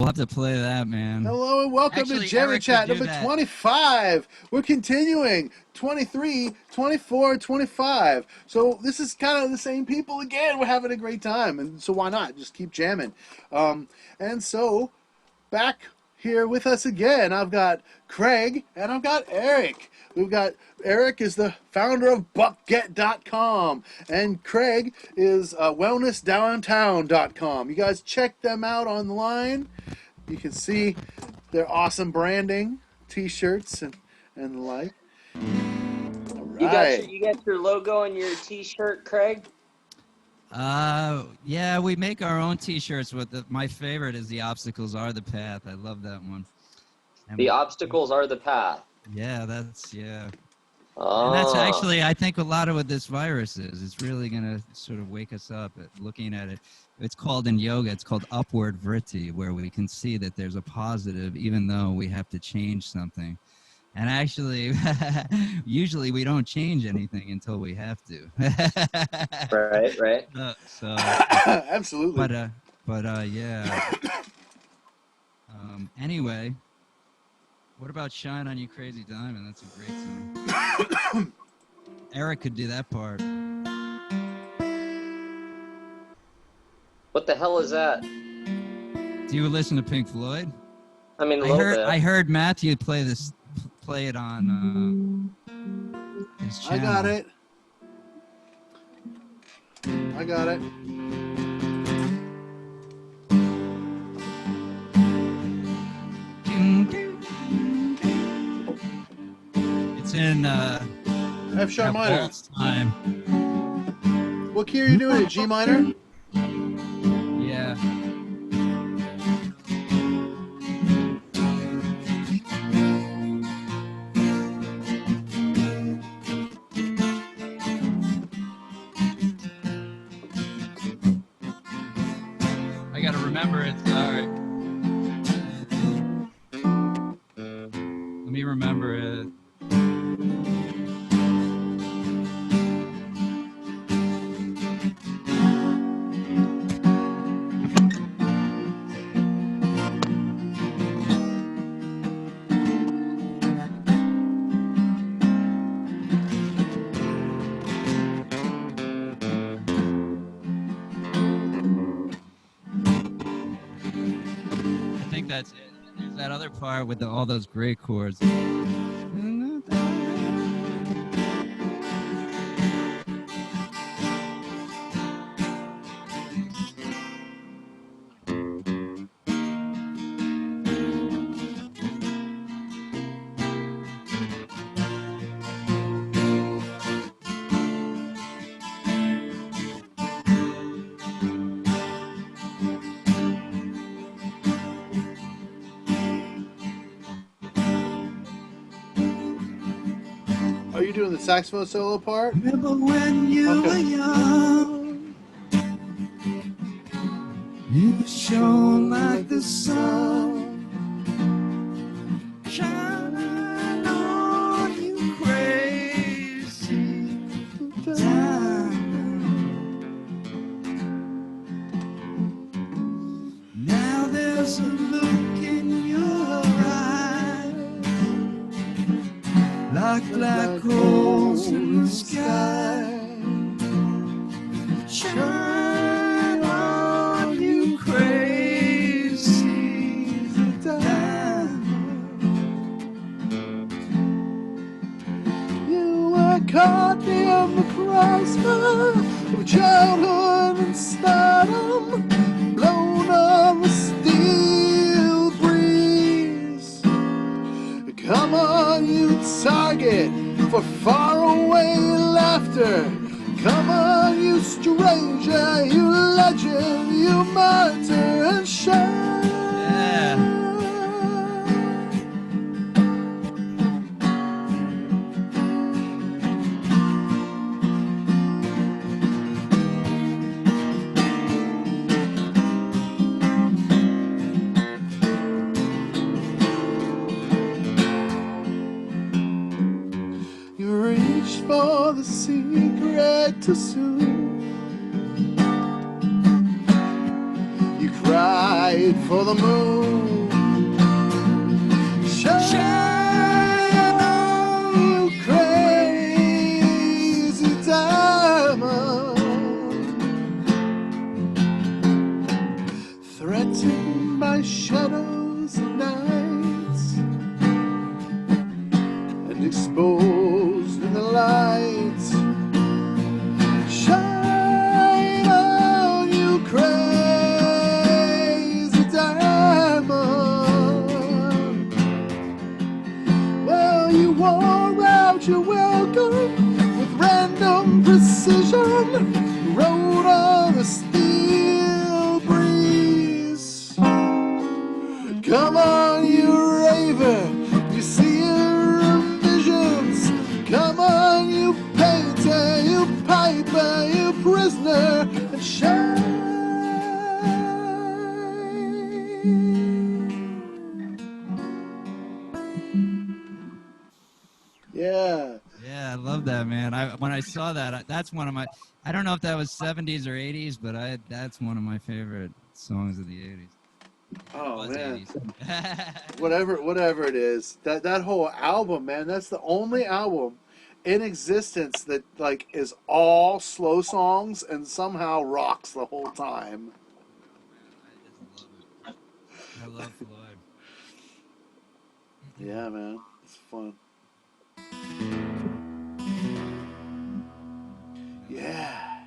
We'll have to play that, man. Hello and welcome to Actually, Gemma Eric could Chat do number that. 25. We're continuing 23, 24, 25. So this is kind of the same people again. We're having a great time. And so why not? Just keep jamming. And so back here with us again, I've got Craig and I've got Eric. We've got Eric is the founder of buckget.com and Craig is wellnessdowntown.com. You guys check them out online. You can see their awesome branding, t-shirts and the like. All right. You got your logo on your T-shirt, Craig? Yeah, we make our own T-shirts. My favorite is "The Obstacles Are the Path." I love that one. And The obstacles are the path. yeah, and that's Oh, actually, I think, a lot of what this virus is. It's really gonna sort of wake us up at looking at it. It's called in yoga. It's called upward vritti, where we can see that there's a positive, even though we have to change something. And actually, usually we don't change anything until we have to. right. So, Absolutely. yeah. Anyway, what about "Shine on You Crazy Diamond"? That's a great song. Eric could do that part. What the hell is that? Do you listen to Pink Floyd? I mean, a little bit. I heard Matthew play it on his channel. I got it. It's in F sharp minor. waltz time. What key are you doing? G minor? Yeah. I gotta remember it. Sorry. Let me remember it. I think that's it. And there's that other part with all those great chords. Are you doing the saxophone solo part? Remember when you were young, you shone like the sun, shining on you crazy diamond. Now there's a look in your eyes, like black holes in the sky. Shine on, you crazy diamond. You were caught in the crossfire of childhood and stardom, blown on the steel breeze. Come on, you target for faraway laughter. Come on, you stranger, you legend, you martyr, and shine. Yeah. You reached for the secret too soon. You cried for the moon. Shine on, crazy diamond, threatened by shadows and nights, and exposed in the light. Shine on, you crazy diamond. Well, you wore out your welcome with random precision. Rode on the steel breeze. Come on, you raver, you see your visions. Come on, you painter, you piper, you prisoner, and shine. Yeah. Yeah, I love that, man. When I saw that, that's one of my. I don't know if that was 70s or 80s, but that's one of my favorite songs of the 80s. Oh Was man. 80s. Whatever it is, that whole album, man, that's the only album in existence that like is all slow songs and somehow rocks the whole time. I just love it. I love Floyd. Yeah, man, it's fun. Yeah.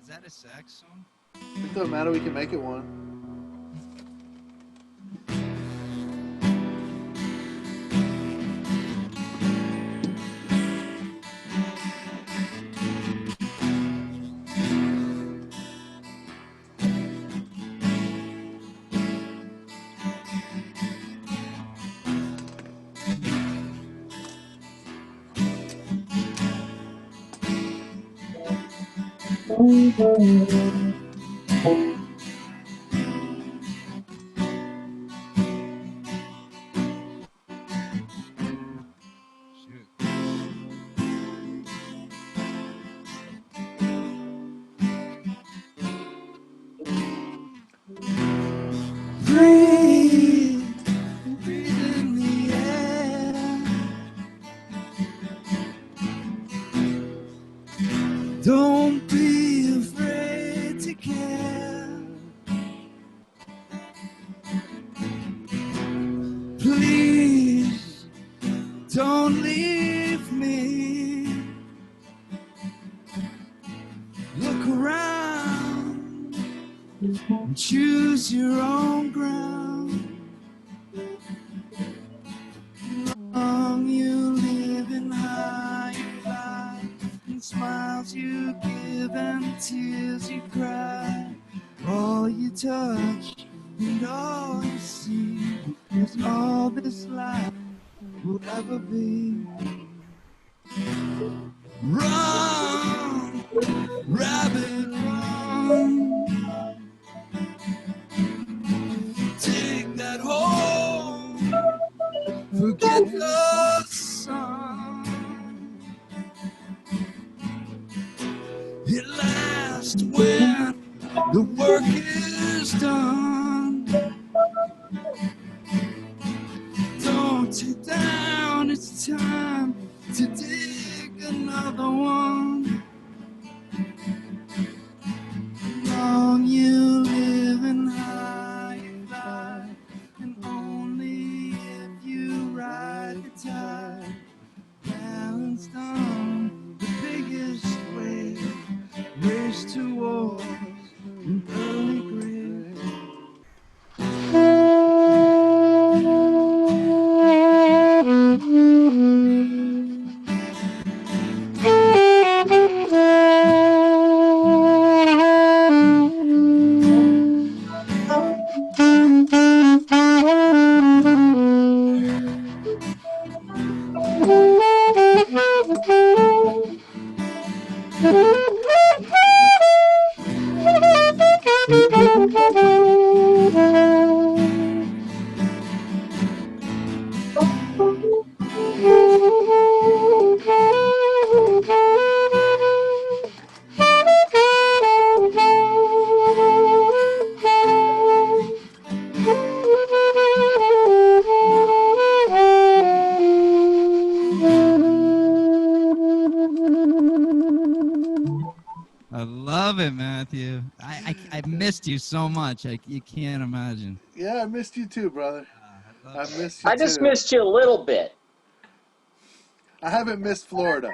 Is that a sax song? It doesn't matter. We can make it one. Shoot. Breathe. Breathe in the air. Don't be afraid to care. Please don't leave me. Look around and choose your own ground. Long you live and high you fly, and smiles you give and tears you cry. All you touch and all you see is all this life will ever be. Run, rabbit, run. Take that home. Forget the sun. It lasts when the work is done. Don't sit down, it's time to dig another one. Long you live and high you fly, and only if you ride the tide, balanced on the biggest wave, race towards an early grave. Matthew. I missed you so much. You can't imagine. Yeah, I missed you too, brother. I love I it. missed you I just too. missed you a little bit. I haven't missed Florida.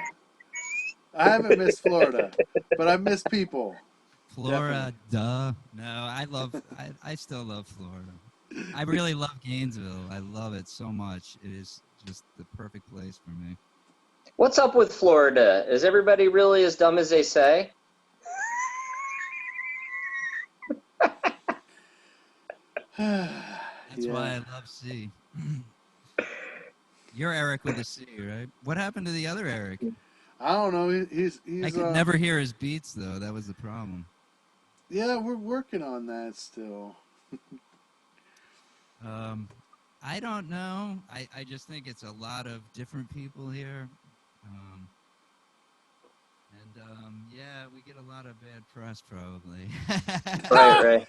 I haven't missed Florida, but I miss people. Florida, duh. No, I still love Florida. I really love Gainesville. I love it so much. It is just the perfect place for me. What's up with Florida? Is everybody really as dumb as they say? That's Yeah. why I love C. You're Eric with a C, right? What happened to the other Eric? I don't know. I could never hear his beats though. That was the problem. Yeah, we're working on that still. I don't know. I just think it's a lot of different people here. Yeah, we get a lot of bad press probably. Right.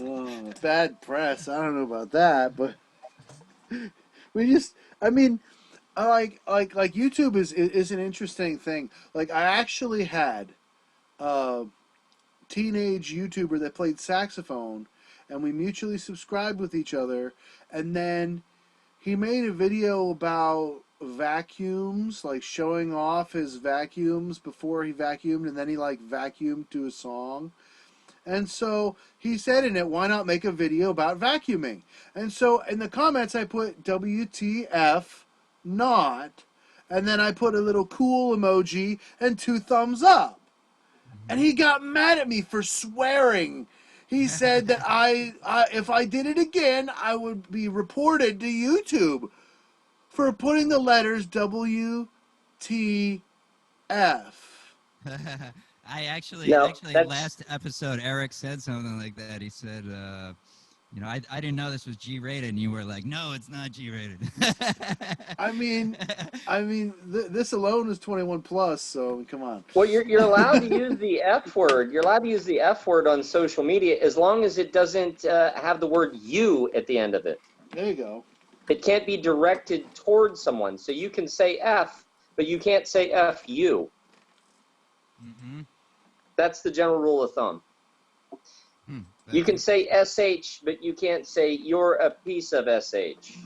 Oh, bad press. I don't know about that, but we just. I mean, like YouTube is an interesting thing. Like I actually had a teenage YouTuber that played saxophone, and we mutually subscribed with each other, and then he made a video about vacuums, like showing off his vacuums before he vacuumed, and then he like vacuumed to a song. And so he said in it, why not make a video about vacuuming? And so in the comments, I put WTF not. And then I put a little cool emoji and 2 thumbs up. And he got mad at me for swearing. He said that if I did it again, I would be reported to YouTube for putting the letters WTF. No, Actually, that's last episode, Eric said something like that. He said, I didn't know this was G-rated, and you were like, no, it's not G-rated. I mean, this alone is 21 plus. So come on. well. You're allowed to use the F word. You're allowed to use the F word on social media as long as it doesn't have the word "you" at the end of it. There you go. It can't be directed towards someone. So you can say F, but you can't say F you. Mm-hmm. That's the general rule of thumb. You can say SH, but you can't say you're a piece of SH.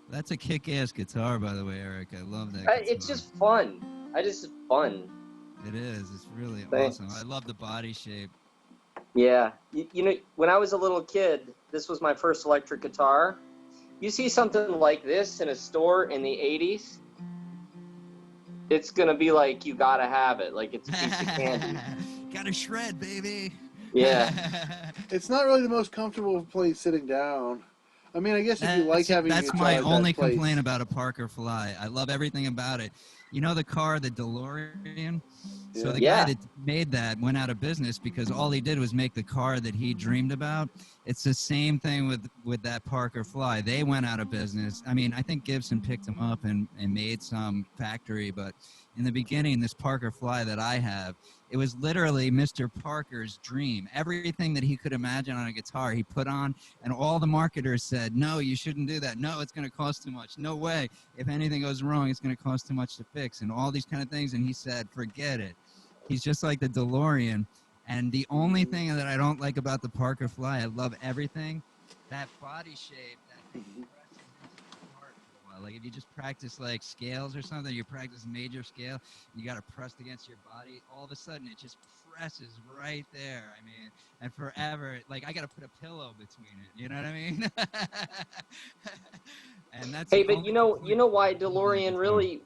That's a kick-ass guitar, by the way, Eric. I love that guitar. It's just fun. It's fun. It is. It's really awesome. I love the body shape. Yeah. You know, when I was a little kid, this was my first electric guitar. You see something like this in a store in the 80s, it's going to be like, you got to have it. Like it's a piece of candy. Got to shred, baby. Yeah. It's not really the most comfortable place sitting down. I mean, I guess if you like having a That's guitar my at only that place. complaint about a Parker Fly. I love everything about it. You know the car, the DeLorean? So the guy that made that went out of business because all he did was make the car that he dreamed about. It's the same thing with that Parker Fly. They went out of business. I mean, I think Gibson picked him up and made some factory, but in the beginning, this Parker Fly that I have, it was literally Mr. Parker's dream. Everything that he could imagine on a guitar, he put on, and all the marketers said, no, you shouldn't do that. No, it's going to cost too much. No way. If anything goes wrong, it's going to cost too much to fix, and all these kind of things. And he said, forget it. He's just like the DeLorean. And the only thing that I don't like about the Parker Fly, I love everything, that body shape, that thing presses into the part for a while. Like if you just practice like scales or something, you practice major scale, you got it pressed against your body, all of a sudden it just presses right there. I mean, and forever, like I got to put a pillow between it. You know what I mean? And that's Hey, but you know why DeLorean really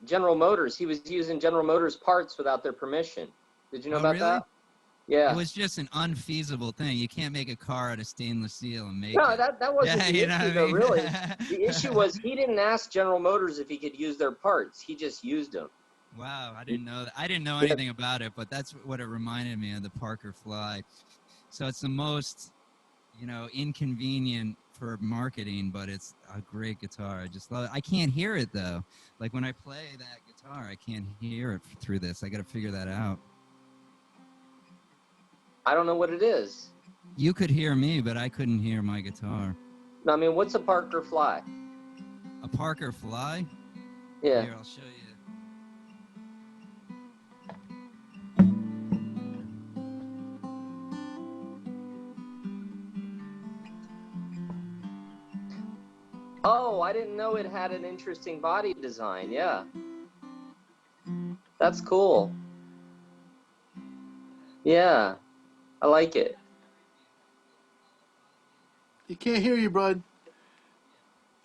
General Motors, he was using General Motors parts without their permission. Did you know about that? Yeah. It was just an unfeasible thing. You can't make a car out of stainless steel and make No, it. that wasn't the issue, though, really. The issue was he didn't ask General Motors if he could use their parts. He just used them. Wow, I didn't know that. I didn't know anything about it, but that's what it reminded me of, the Parker Fly. So it's the most, inconvenient for marketing, but it's a great guitar. I just love it. I can't hear it, though. Like when I play that guitar, I can't hear it through this. I got to figure that out. I don't know what it is. You could hear me, but I couldn't hear my guitar. I mean, what's a Parker Fly? A Parker Fly? Yeah. Here, I'll show you. Oh, I didn't know it had an interesting body design. Yeah. That's cool. Yeah. I like it. You can't hear you, bud.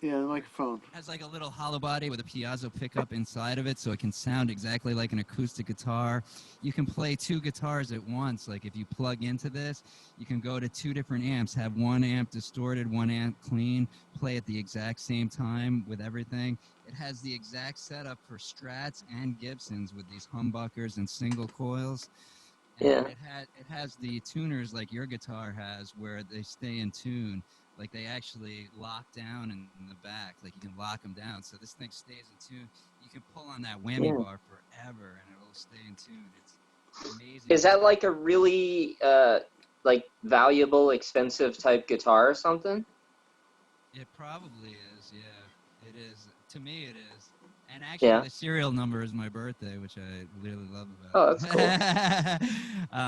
Yeah, the microphone. It has like a little hollow body with a piezo pickup inside of it, so it can sound exactly like an acoustic guitar. You can play two guitars at once. Like if you plug into this, you can go to two different amps, have one amp distorted, one amp clean, play at the exact same time with everything. It has the exact setup for Strats and Gibsons with these humbuckers and single coils. And Yeah. it has the tuners like your guitar has, where they stay in tune. Like they actually lock down in the back. Like you can lock them down, so this thing stays in tune. You can pull on that whammy Yeah. bar forever, and it'll stay in tune. It's amazing. Is that like a really like valuable, expensive type guitar or something? It probably is. Yeah, it is. To me, it is. And actually, Yeah. the serial number is my birthday, which I really love Oh, about that's cool.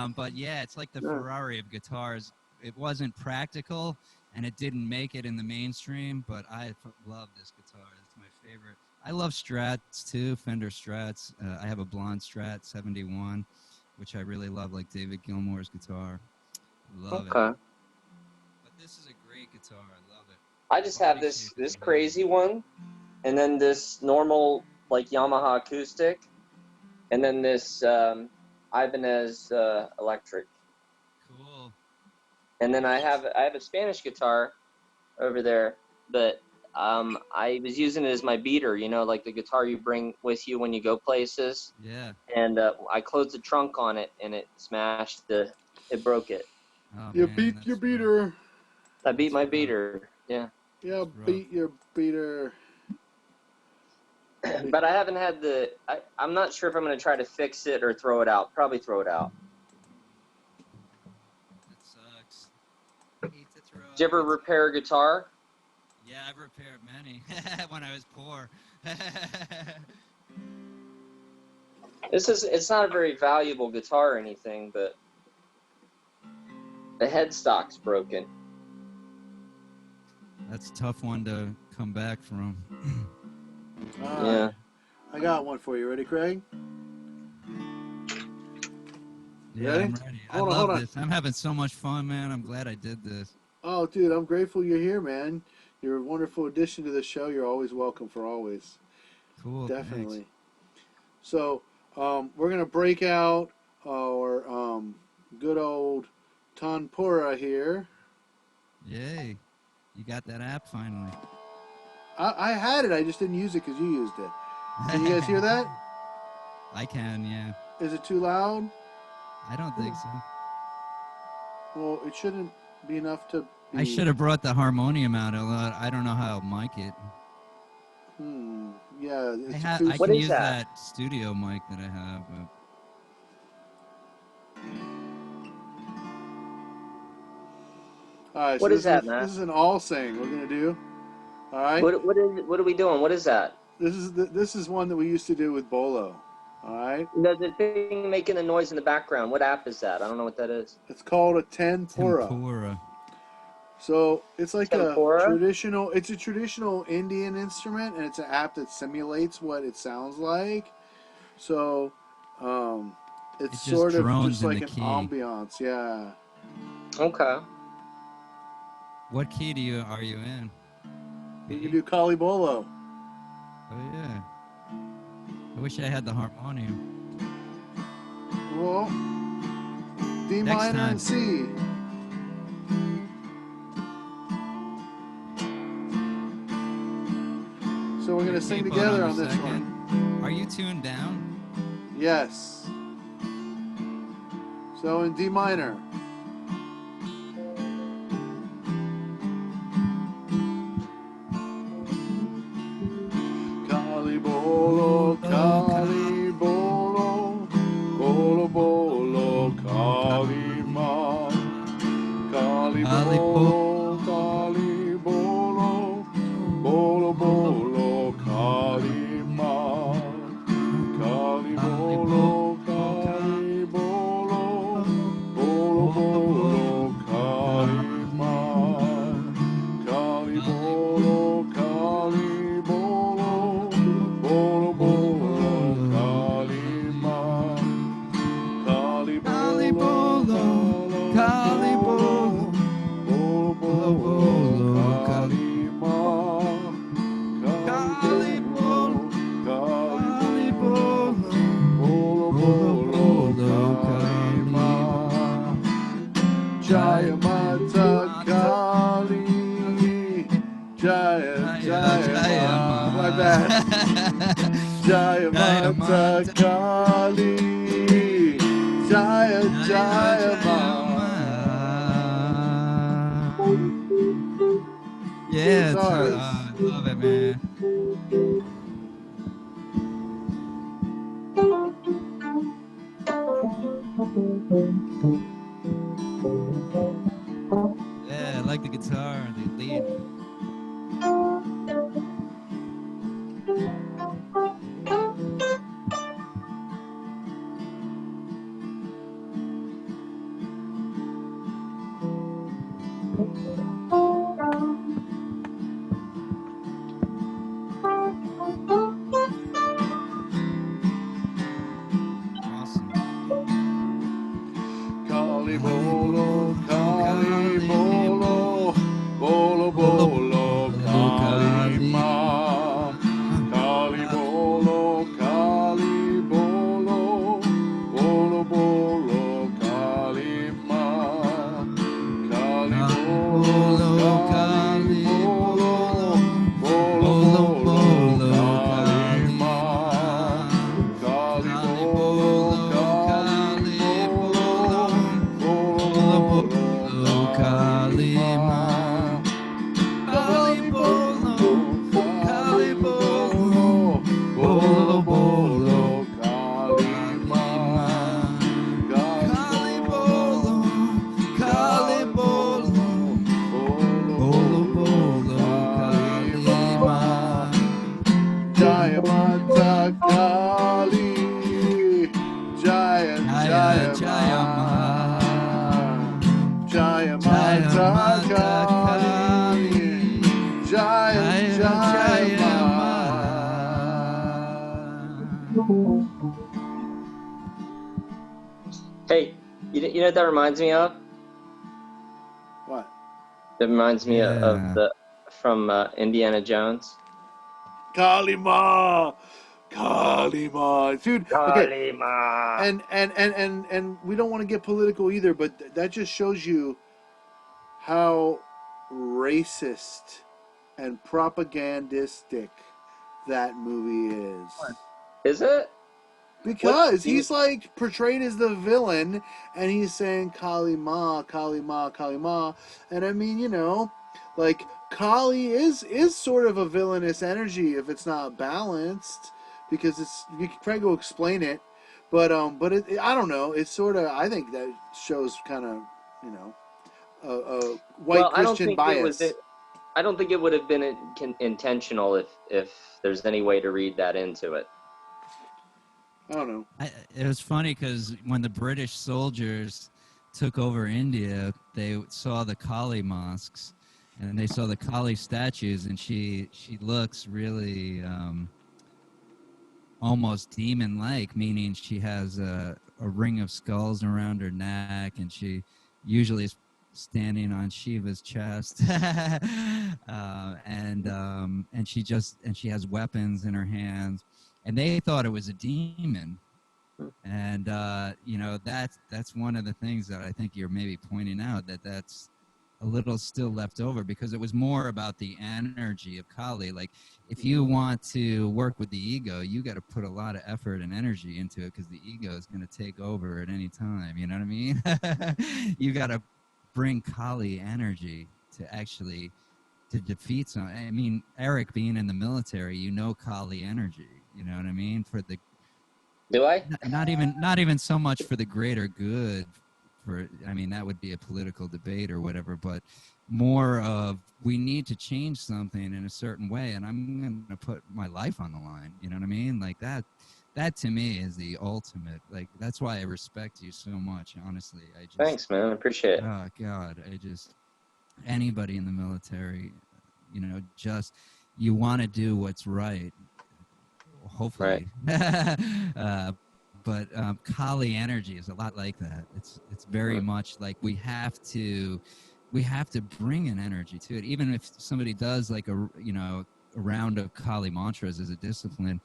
it. But yeah, it's like the Yeah. Ferrari of guitars. It wasn't practical, and it didn't make it in the mainstream, but I love this guitar. It's my favorite. I love Strats too, Fender Strats. I have a blonde Strat 71, which I really love, like David Gilmour's guitar. Love it. Okay. But this is a great guitar. I love it. I just have Body this shape is crazy amazing. one, and then this normal like Yamaha acoustic, and then this Ibanez electric, Cool. and then I have a Spanish guitar over there, but I was using it as my beater, you know, like the guitar you bring with you when you go places. Yeah. And I closed the trunk on it, and it it broke it. Oh You man, beat your that's rough. beater. I beat That's my rough. beater, yeah. Yeah, That's rough. beat your beater. But I haven't had I'm not sure if I'm going to try to fix it or throw it out. Probably throw it out. That sucks. Hate to throw Did you out a ever guitar. repair a guitar? Yeah, I've repaired many when I was poor. It's not a very valuable guitar or anything, but the headstock's broken. That's a tough one to come back from. All Yeah. right. I got one for you. Ready, Craig? Yeah, Ready? I'm ready. I Hold love on. this. I'm having so much fun, man. I'm glad I did this. Oh, dude, I'm grateful you're here, man. You're a wonderful addition to the show. You're always welcome for always. Cool, thanks. Definitely. So, we're going to break out our good old Tanpura here. Yay. You got that app finally. I had it. I just didn't use it because you used it. Can you guys hear that? I can, yeah. Is it too loud? I don't think so. Well, it shouldn't be enough to be. I should have brought the harmonium out. I don't know how to mic it. Yeah, it's I acoustic. What can is use that? that studio mic that I have. All right, What so is that, Matt? this is an all saying we're gonna do. All right. What are we doing? What is that? This is one that we used to do with Bolo. All right. The thing making the noise in the background. What app is that? I don't know what that is. It's called a Tanpura. Tempura. So it's like Tempura? It's a traditional Indian instrument, and it's an app that simulates what it sounds like. So, it's It just sort of drones just in like the an key. ambiance. Yeah. Okay. What key are you in? You B? can do Kali Bolo. Oh yeah. I wish I had the harmonium. Well, D Next minor time. and C. So we're gonna sing Capo together the on this second. one. Are you tuned down? Yes. So in D minor. Kali Bolo, Kali Bolo, Bolo Bolo, Kali Ma. Kali Bolo, Kali Bolo, Bolo Bolo, Kali Ma. Kali Bolo, Kali Bolo, Bolo that. Jaya Mata Kali. Jaya Jaya Ma. Yeah, it's, Guitars. I love it, man. Yeah, I like the guitar, the lead. Awesome. Kali Kali bolo, bolo, Kali Kali bolo, bolo, bolo bolo, bolo, Kali Kali ma. Kali bolo, Kali bolo, bolo bolo, Kali ma. Kali Kali bolo, bolo, Kali Kali bolo, bolo, bolo bolo bolo, bolo, Kali Kali ma. ma. Kali Kali bolo, bolo, Kali Kali bolo, bolo, bolo bolo bolo, bolo, Kali Kali ma. ma. Kali Kali bolo, bolo, Kali Kali bolo, bolo, bolo bolo bolo, bolo, Kali Kali ma. ma. Kali Kali bolo, bolo, Kali Kali bolo, bolo, bolo bolo bolo, bolo, Kali Kali ma. ma. Jaya Mata Kali, Jaya Jaya Jaya Jaya Ma. Ma, Jaya Jaya Mata Mata Kali, Kali, Jaya Jaya Jaya Jaya Ma. Ma. Hey, you know what that reminds me of? What? That reminds me of Yeah. the from Indiana Jones. Kali Ma, Kali Ma, dude. Okay, Kalima. and we don't want to get political either, but that just shows you how racist and propagandistic that movie is. Is it? What Because do you? he's like portrayed as the villain and he's saying Kali Ma, Kali Ma, Kali Ma. And I mean, like Kali is sort of a villainous energy if it's not balanced. Because you could probably go explain it. But I don't know. It's sort of I think that shows kind of, you know, a white Well, I don't Christian think it was. bias. I don't think it would have been intentional if there's any way to read that into it. I don't know. It was funny because when the British soldiers took over India, they saw the Kali mosques and they saw the Kali statues, and she looks really almost demon-like, meaning she has a ring of skulls around her neck, and she usually is standing on Shiva's chest, and she has weapons in her hands, and they thought it was a demon. And that's one of the things that I think you're maybe pointing out, that's a little still left over, because it was more about the energy of Kali. Like, if you want to work with the ego, you got to put a lot of effort and energy into it, because the ego is going to take over at any time. You know what I mean? You got to bring Kali energy to actually to defeat some. I mean, Eric being in the military, Kali energy. You know what I mean? For the Do I? not even so much for the greater good. I mean, that would be a political debate or whatever, but more of, we need to change something in a certain way, and I'm going to put my life on the line. You know what I mean? Like that to me is the ultimate. Like, that's why I respect you so much. Honestly, Thanks, man. I appreciate it. oh God, anybody in the military, just, you want to do what's right, Right. hopefully. But Kali energy is a lot like that. It's very much like we have to bring an energy to it. Even if somebody does like a round of Kali mantras as a discipline,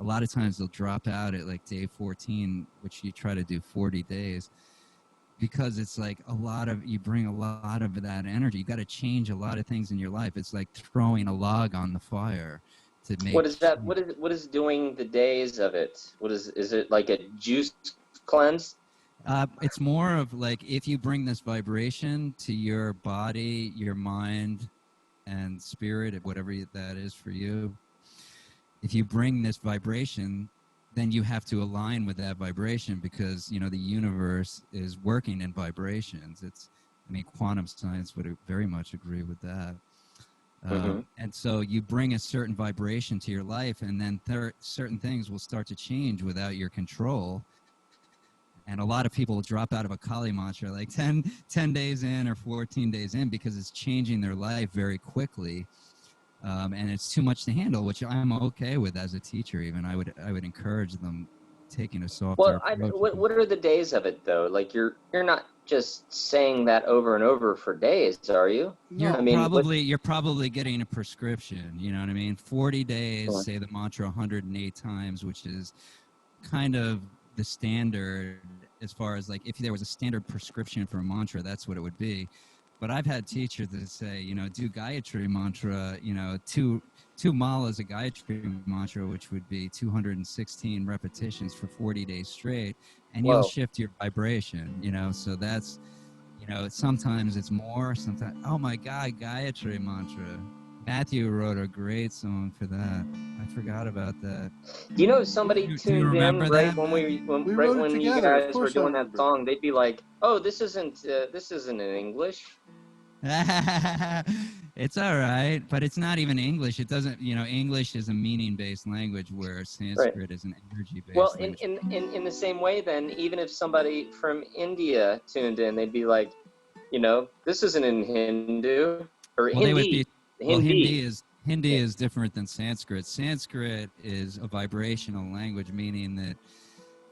a lot of times they'll drop out at like day 14, which you try to do 40 days, because it's like you bring a lot of that energy. You got to change a lot of things in your life. It's like throwing a log on the fire to make. What is that? What is doing the days of it? Is it like a juice cleanse? It's more of like if you bring this vibration to your body, your mind, and spirit, whatever that is for you. If you bring this vibration, then you have to align with that vibration because the universe is working in vibrations. Quantum science would very much agree with that. And so you bring a certain vibration to your life, and then certain things will start to change without your control. And a lot of people drop out of a Kali mantra like 10 days in or 14 days in because it's changing their life very quickly. And it's too much to handle, which I'm okay with as a teacher. Even I would encourage them taking a softer approach. What are the days of it though? Like you're not just saying that over and over for days, are you? No. You're probably getting a prescription. You know what I mean? 40 days, say the mantra 108 times, which is kind of the standard as far as like if there was a standard prescription for a mantra, that's what it would be. But I've had teachers that say, do Gayatri mantra, two malas of Gayatri mantra, which would be 216 repetitions for 40 days straight, and you'll shift your vibration, So that's, sometimes it's more, sometimes, oh my God, Gayatri mantra. Matthew wrote a great song for that. I forgot about that. Somebody tuned in that, when you guys were doing that song. They'd be like, "Oh, this isn't in English." It's all right, but it's not even English. It doesn't, English is a meaning-based language where Sanskrit is an energy-based language. Well, in the same way, then, even if somebody from India tuned in, they'd be like, this isn't in Hindu or Hindi. Hindi is different than Sanskrit. Sanskrit is a vibrational language, meaning that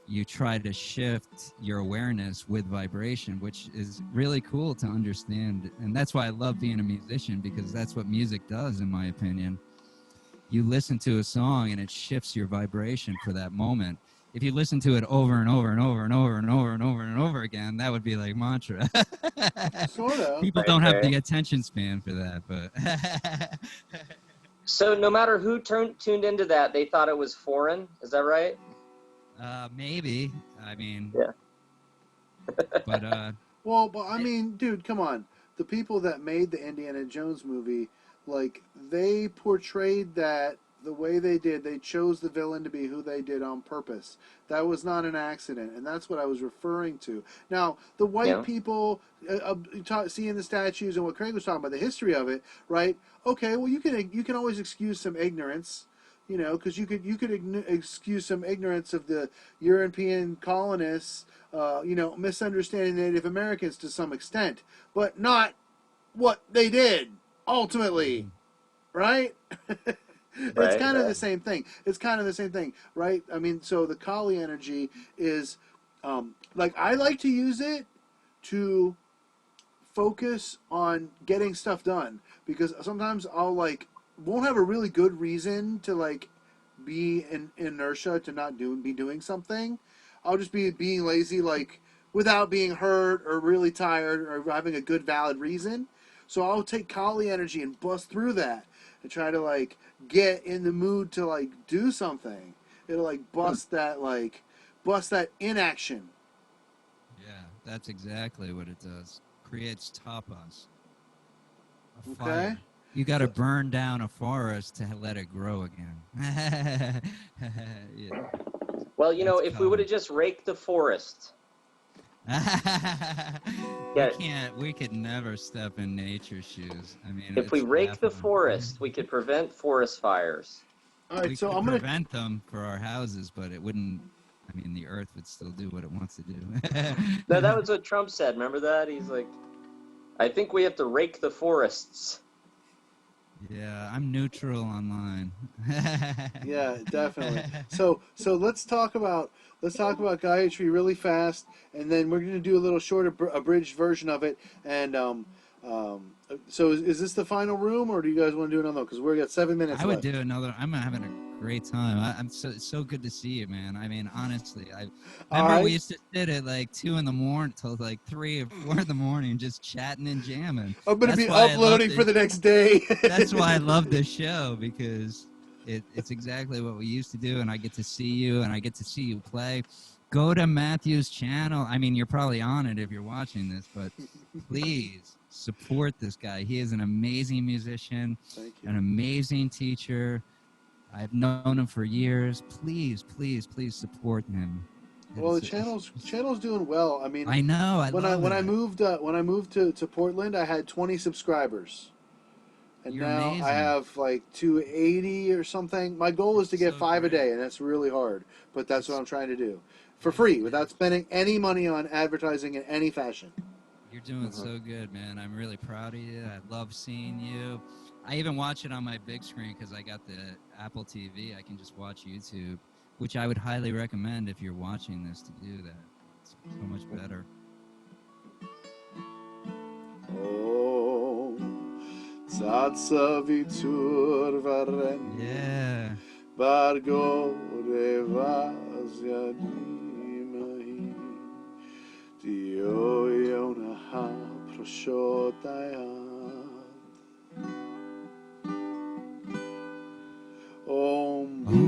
you try to shift your awareness with vibration, which is really cool to understand. And that's why I love being a musician, because that's what music does, in my opinion. You listen to a song and it shifts your vibration for that moment. If you listen to it over and over and over and over and over and over and over again, that would be like mantra. Sort of. People don't have the attention span for that, but. So no matter who tuned into that, they thought it was foreign. Is that right? Maybe. Yeah. But well, dude, come on. The people that made the Indiana Jones movie, like, they portrayed that the way they did. They chose the villain to be who they did on purpose. That was not an accident, and that's what I was referring to. Now, the white people seeing the statues and what Craig was talking about, the history of it, right? Okay, well, you can always excuse some ignorance, because you could excuse some ignorance of the European colonists, misunderstanding Native Americans to some extent, but not what they did ultimately, right? It's kind of the same thing. Right? So the Kali energy is, I like to use it to focus on getting stuff done, because sometimes I'll won't have a really good reason to be in inertia to not be doing something. I'll just be being lazy, without being hurt or really tired or having a good valid reason. So I'll take Kali energy and bust through that and try to get in the mood to do something. It'll bust that inaction. Yeah, that's exactly what it does. Creates tapas. A fire. Okay. You got to burn down a forest to let it grow again. Yeah. Well, if we would have just raked the forest. We could never step in nature's shoes. If we rake the forest, we could prevent forest fires. All right, we so could I'm gonna prevent them for our houses, but it wouldn't. The earth would still do what it wants to do. No, that was what Trump said. Remember that? He's like, I think we have to rake the forests. Yeah, I'm neutral online. Yeah, definitely. So let's talk about Gayatri really fast, and then we're gonna do a little short abridged version of it. And so is this the final room, or do you guys want to do another? Because we've got 7 minutes. I would do another. I'm having a great time. I'm so good to see you, man. Honestly, I remember we used to sit at 2 a.m. till 3 or 4 a.m. just chatting and jamming. I'm gonna be uploading for the next day. That's why I love this show, because It's exactly what we used to do, and I get to see you, and I get to see you play. Go to Matthew's channel. I mean, you're probably on it if you're watching this, but please support this guy. He is an amazing musician, Thank you. an amazing teacher. I've known him for years. Please, please, please support him. Well, the It's- channel's doing well. I mean, I know. I love when I it. moved to Portland, I had 20 subscribers, and You're now I amazing. have like 280 or something. My goal is to It's get so 5 a great. day, and that's really hard. But that's what It's I'm trying to do for free, without man, spending any money on advertising in any fashion. you're doing so good, man. I'm really proud of you. I love seeing you. I even watch it on my big screen because I got the Apple TV. I can just watch YouTube, which I would highly recommend if you're watching this to do that. It's so much better. Oh, Tsatsa Vitur Varen Yeah. Bargo Devasya Dimahi Dio Yonaha Prashodaya Om Bu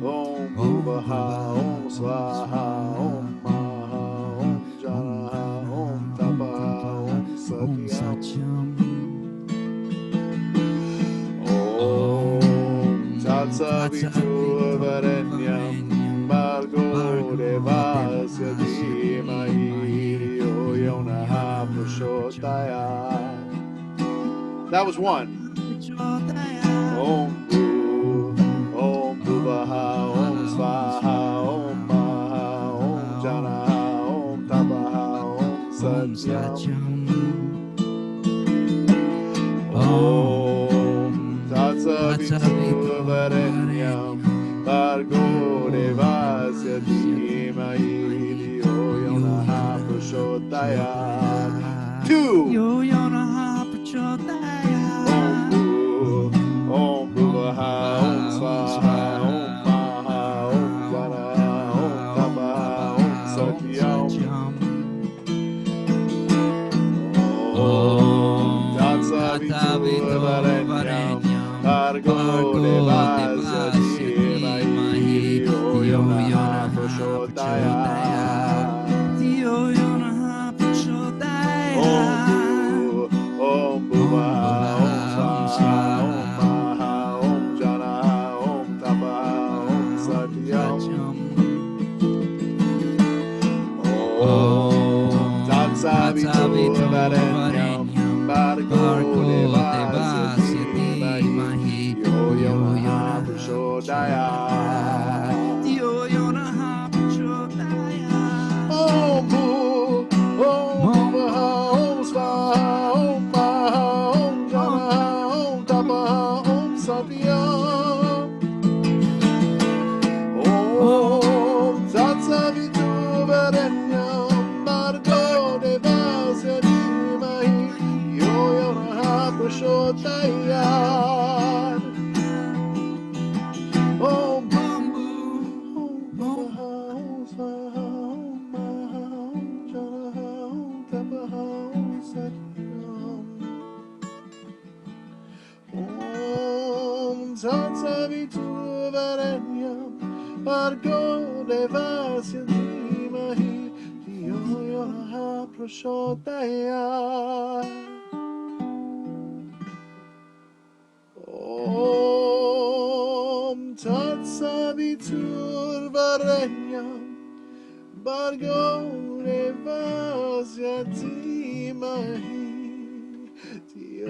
Om Bubaha Om Swaha Om Maha Om Janaha Om Tapaha Om Satyam Om Tatsavitu Varenyam Bargo Devasya Dhimahi Dio Yonaha Prashodaya. That was one. Om Bu Om Bubaha Om Swaha Om Maha Om Janaha Om Tapaha Om Satyam Om Tatsavitu Varenyam Bargo Devasya Dhimahi Dio Yonaha Prashodaya. Two. Om Bu Om Bubaha Om Swaha Om Maha Om Janaha Om Tapaha Om Satyam Om Tatsavitu Varenyam Bargo Devasya Dhimahi Dio Yonaha Prashodaya. Om Bu Om Bubaha Om Swaha Om Maha Om Janaha Om Tapaha Om Satyam Om Tatsavitu Varenyam Bargo Devasya Dhimahi Dio Yonaha Prashodaya. Om Bu Om Bubaha Om Swaha Om Maha Om Janaha Om Tapaha Om Satyam Om Tatsavitu Varenyam Bargo Devasya Dhimahi Dio Yonaha Prashodaya. Om Bu Om Bubaha Om Swaha Om Maha Om Janaha Om Tapaha Om Satyam Om Tatsavitu Varenyam Bargo Devasya Dhimahi Dio Yonaha Prashodaya. Om Tatsavitu Varenyam Bargo Devasya Dhimahi Dio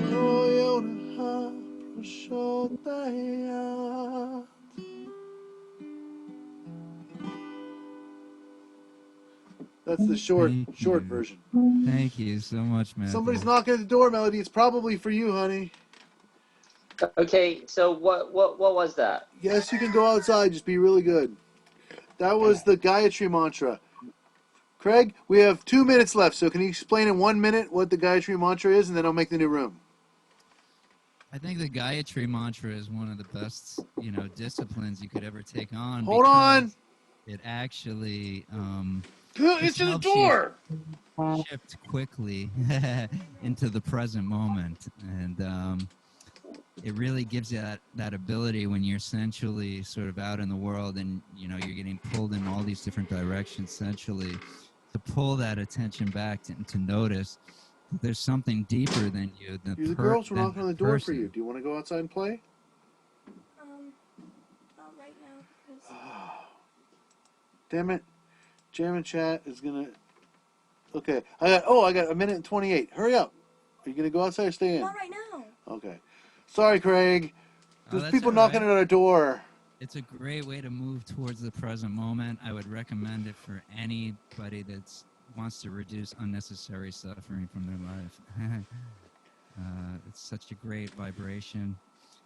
Yonaha Prashodaya. That's the short Thank you. version. Thank you so much, Matthew. Somebody's knocking at the door, Melody. It's probably for you, honey. Okay, so what was that? Yes, you can go outside. Just be really good. That was the Gayatri mantra. Craig, we have 2 minutes left, so can you explain in 1 minute what the Gayatri mantra is, and then I'll make the new room. I think the Gayatri mantra is one of the best, disciplines you could ever take on. Hold because on. It actually It's in the door. shift quickly into the present moment, and it really gives you that ability when you're essentially sort of out in the world and you're getting pulled in all these different directions essentially, to pull that attention back to notice that there's something deeper than you, The girls were than knocking the on the door for you. person. Do you want to go outside and play? Not right now because Damn it. Jam and Chat is gonna. Okay. I got a minute and 28. Hurry up. Are you gonna go outside or stay in? not right now. Okay. Sorry, Craig. Oh, There's that's people all knocking right. at our door. It's a great way to move towards the present moment. I would recommend it for anybody that wants to reduce unnecessary suffering from their life. It's such a great vibration.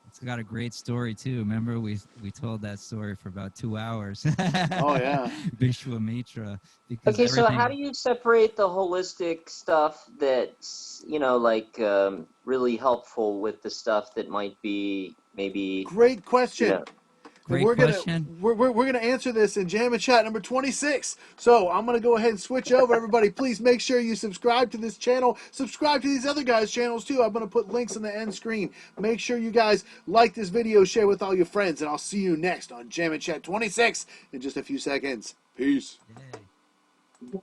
It's got a great story too. Remember, we told that story for about 2 hours. Oh yeah. Vishwamitra, because Okay, so how everything. do you separate the holistic stuff that's, really helpful with the stuff that might be maybe, Great you question. know, And Great question. we're gonna answer this in Jam and Chat number 26. So I'm gonna go ahead and switch over. Everybody, please make sure you subscribe to this channel. Subscribe to these other guys' channels too. I'm gonna put links on the end screen. Make sure you guys like this video, share with all your friends, and I'll see you next on Jam and Chat 26 in just a few seconds. Peace. Yay.